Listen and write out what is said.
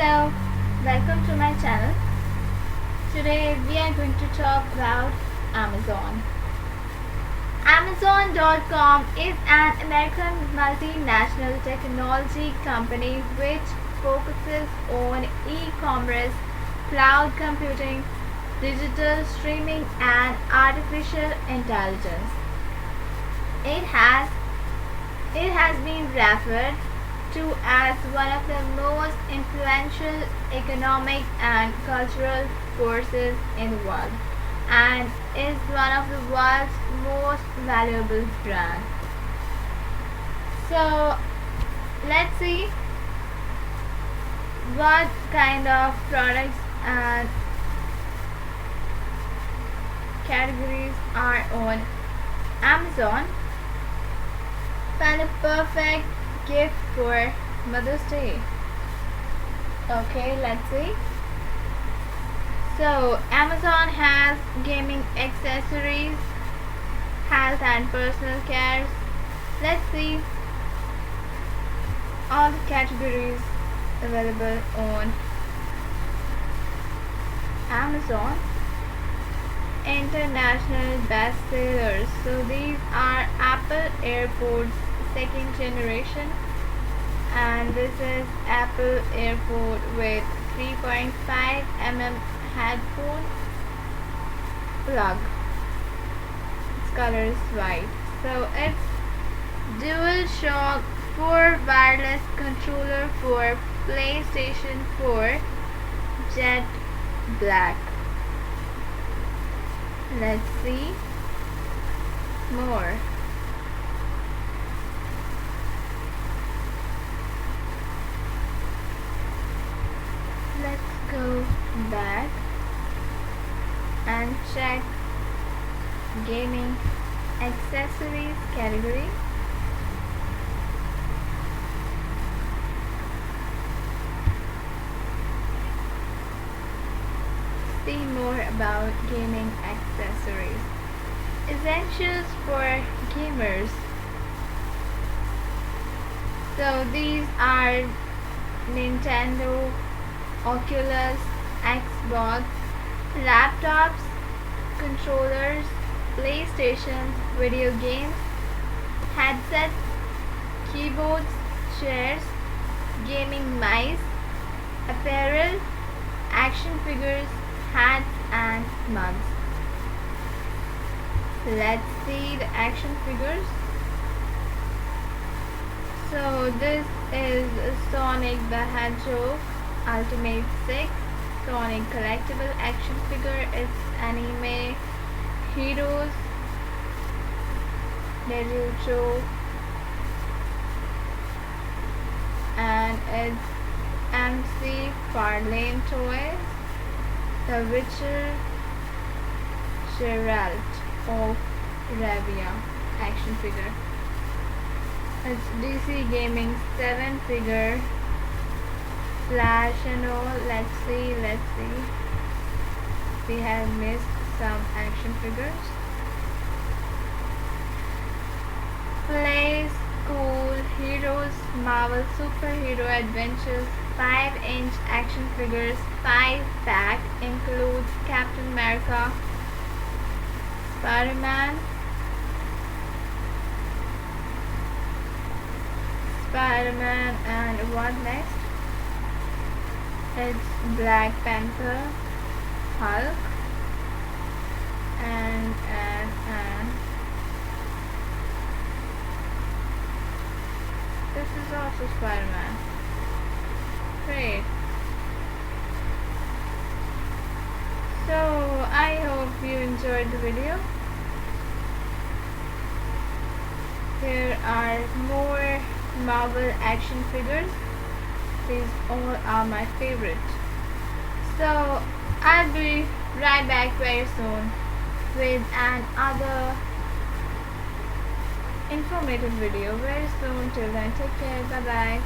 Hello, welcome to my channel. Today we are going to talk about Amazon. Amazon.com is an American multinational technology company which focuses on e-commerce, cloud computing, digital streaming and artificial intelligence. It has been referred to as one of the most influential economic and cultural forces in the world and is one of the world's most valuable brands. So let's see what kind of products and categories are on Amazon. Find a perfect gift for Mother's Day. Okay, let's see. So Amazon has gaming accessories, health and personal care. Let's see all the categories available on Amazon. International bestsellers. So these are Apple AirPods second generation, and this is Apple AirPod with 3.5 mm headphone plug. Its color is white. So it's DualShock 4 wireless controller for PlayStation 4 Jet Black. Let's see more. Let's go back and check gaming accessories category. See more about gaming accessories. Essentials for gamers. So these are Nintendo, Oculus, Xbox, laptops, controllers, PlayStation, video games, headsets, keyboards, chairs, gaming mice, apparel, action figures, hats and mugs. Let's see the action figures. So this is Sonic the Hedgehog Ultimate 6 Sonic collectible action figure. It's anime heroes Naruto, and it's MC Farlane toys. The Witcher Geralt of Rivia action figure. It's DC Gaming 7 figure. Flash and all. Let's see. We have missed some action figures. Play School Heroes Marvel Superhero Adventures 5-inch action figures 5-pack includes Captain America, Spider-Man, and what next? It's Black Panther, Hulk, and this is also Spider-Man. Great. So I hope you enjoyed the video. Here are more Marvel action figures. These all are my favorite. So I'll be right back very soon with another informative video very soon. Till then, take care. Bye bye.